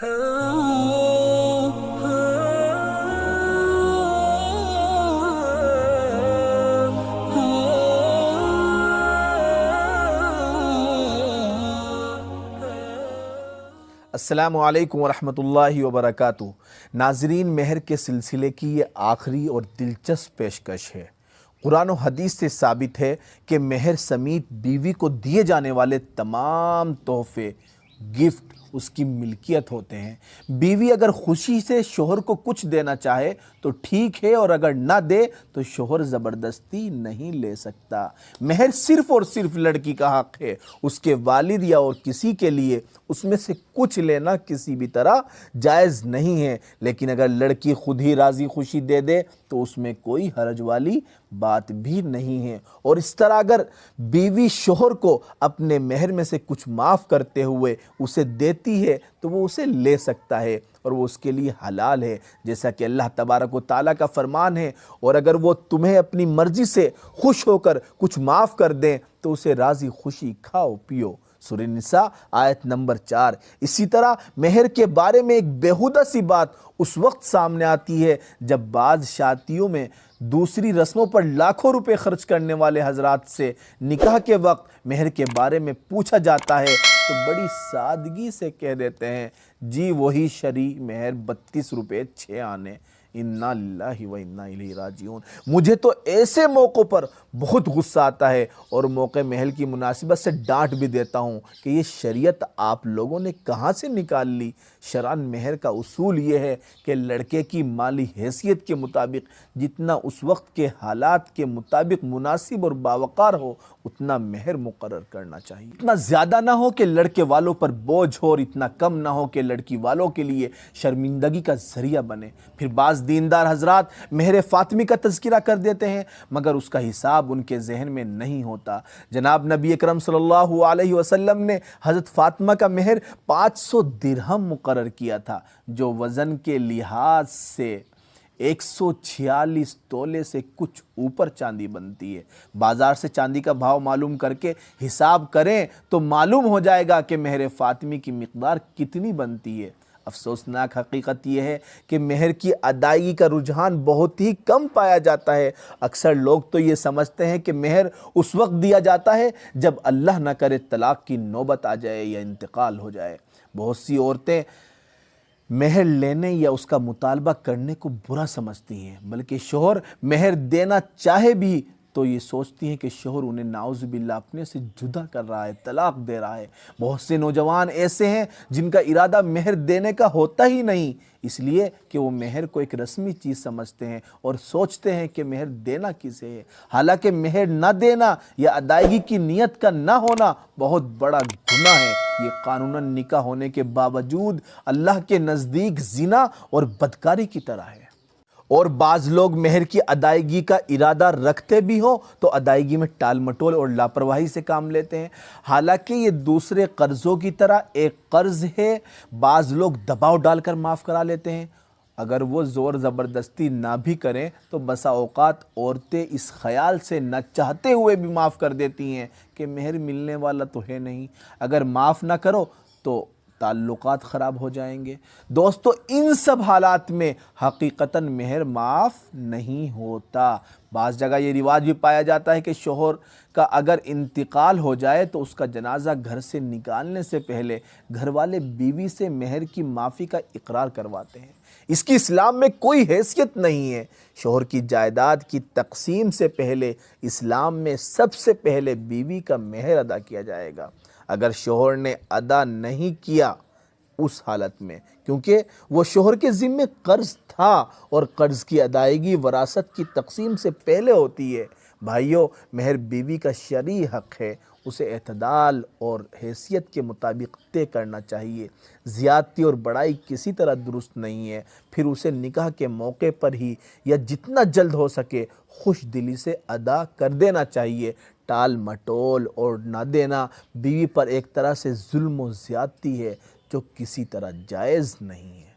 السلام علیکم ورحمۃ اللہ وبرکاتہ۔ ناظرین، مہر کے سلسلے کی یہ آخری اور دلچسپ پیشکش ہے۔ قرآن و حدیث سے ثابت ہے کہ مہر سمیت بیوی کو دیے جانے والے تمام تحفے، گفٹ اس کی ملکیت ہوتے ہیں۔ بیوی اگر خوشی سے شوہر کو کچھ دینا چاہے تو ٹھیک ہے، اور اگر نہ دے تو شوہر زبردستی نہیں لے سکتا۔ مہر صرف اور صرف لڑکی کا حق ہے، اس کے والد یا اور کسی کے لیے اس میں سے کچھ لینا کسی بھی طرح جائز نہیں ہے، لیکن اگر لڑکی خود ہی راضی خوشی دے دے تو اس میں کوئی حرج والی بات بھی نہیں ہے۔ اور اس طرح اگر بیوی شوہر کو اپنے مہر میں سے کچھ معاف کرتے ہوئے اسے دیتی ہے تو وہ اسے لے سکتا ہے، اور وہ اس کے لیے حلال ہے، جیسا کہ اللہ تبارک و تعالیٰ کا فرمان ہے۔ اور اگر وہ تمہیں اپنی مرضی سے خوش ہو کر کچھ معاف کر دیں تو اسے راضی خوشی کھاؤ پیو۔ سورہ نساء آیت نمبر 4۔ اسی طرح مہر کے بارے میں ایک بیہودہ سی بات اس وقت سامنے آتی ہے جب بعض شادیوں میں دوسری رسموں پر لاکھوں روپے خرچ کرنے والے حضرات سے نکاح کے وقت مہر کے بارے میں پوچھا جاتا ہے تو بڑی سادگی سے کہہ دیتے ہیں، جی وہی شرعی مہر 32 روپے 6 آنے۔ انا للہ و انا الیہ راجعون۔ مجھے تو ایسے موقعوں پر بہت غصہ آتا ہے اور موقع مہر کی مناسبت سے ڈانٹ بھی دیتا ہوں کہ یہ شریعت آپ لوگوں نے کہاں سے نکال لی۔ شرعاً مہر کا اصول یہ ہے کہ لڑکے کی مالی حیثیت کے مطابق جتنا اس وقت کے حالات کے مطابق مناسب اور باوقار ہو اتنا مہر مقرر کرنا چاہیے۔ اتنا زیادہ نہ ہو کہ لڑکے والوں پر بوجھ ہو، اور اتنا کم نہ ہو کہ لڑکی والوں کے لیے شرمندگی کا ذریعہ بنے۔ پھر بعض دیندار حضرات مہر فاطمی کا تذکرہ کر دیتے ہیں مگر اس کا حساب ان کے ذہن میں نہیں ہوتا۔ جناب نبی اکرم صلی اللہ علیہ وسلم نے حضرت فاطمہ کا مہر 500 درہم مقرر کیا تھا، جو وزن کے لحاظ سے 146 تولے سے کچھ اوپر چاندی بنتی ہے۔ بازار سے چاندی کا بھاؤ معلوم کر کے حساب کریں تو معلوم ہو جائے گا کہ مہر فاطمی کی مقدار کتنی بنتی ہے۔ افسوسناک حقیقت یہ ہے کہ مہر کی ادائیگی کا رجحان بہت ہی کم پایا جاتا ہے۔ اکثر لوگ تو یہ سمجھتے ہیں کہ مہر اس وقت دیا جاتا ہے جب اللہ نہ کرے طلاق کی نوبت آ جائے یا انتقال ہو جائے۔ بہت سی عورتیں مہر لینے یا اس کا مطالبہ کرنے کو برا سمجھتی ہیں، بلکہ شوہر مہر دینا چاہے بھی تو یہ سوچتی ہیں کہ شوہر انہیں نعوذ باللہ اپنے سے جدا کر رہا ہے، طلاق دے رہا ہے۔ بہت سے نوجوان ایسے ہیں جن کا ارادہ مہر دینے کا ہوتا ہی نہیں، اس لیے کہ وہ مہر کو ایک رسمی چیز سمجھتے ہیں اور سوچتے ہیں کہ مہر دینا کسے ہے، حالانکہ مہر نہ دینا یا ادائیگی کی نیت کا نہ ہونا بہت بڑا گناہ ہے۔ یہ قانوناً نکاح ہونے کے باوجود اللہ کے نزدیک زنا اور بدکاری کی طرح ہے۔ اور بعض لوگ مہر کی ادائیگی کا ارادہ رکھتے بھی ہوں تو ادائیگی میں ٹال مٹول اور لاپرواہی سے کام لیتے ہیں، حالانکہ یہ دوسرے قرضوں کی طرح ایک قرض ہے۔ بعض لوگ دباؤ ڈال کر معاف کرا لیتے ہیں، اگر وہ زور زبردستی نہ بھی کریں تو بسا اوقات عورتیں اس خیال سے نہ چاہتے ہوئے بھی معاف کر دیتی ہیں کہ مہر ملنے والا تو ہے نہیں، اگر معاف نہ کرو تو تعلقات خراب ہو جائیں گے۔ دوستو، ان سب حالات میں حقیقتاً مہر معاف نہیں ہوتا۔ بعض جگہ یہ رواج بھی پایا جاتا ہے کہ شوہر کا اگر انتقال ہو جائے تو اس کا جنازہ گھر سے نکالنے سے پہلے گھر والے بیوی سے مہر کی معافی کا اقرار کرواتے ہیں۔ اس کی اسلام میں کوئی حیثیت نہیں ہے۔ شوہر کی جائیداد کی تقسیم سے پہلے اسلام میں سب سے پہلے بیوی کا مہر ادا کیا جائے گا۔ اگر شوہر نے ادا نہیں کیا اس حالت میں، کیونکہ وہ شوہر کے ذمے قرض تھا اور قرض کی ادائیگی وراثت کی تقسیم سے پہلے ہوتی ہے۔ بھائیو، مہر بیوی کا شرعی حق ہے، اسے اعتدال اور حیثیت کے مطابق طے کرنا چاہیے۔ زیادتی اور بڑائی کسی طرح درست نہیں ہے۔ پھر اسے نکاح کے موقع پر ہی یا جتنا جلد ہو سکے خوش دلی سے ادا کر دینا چاہیے۔ ٹال مٹول اور نہ دینا بیوی پر ایک طرح سے ظلم و زیادتی ہے جو کسی طرح جائز نہیں ہے۔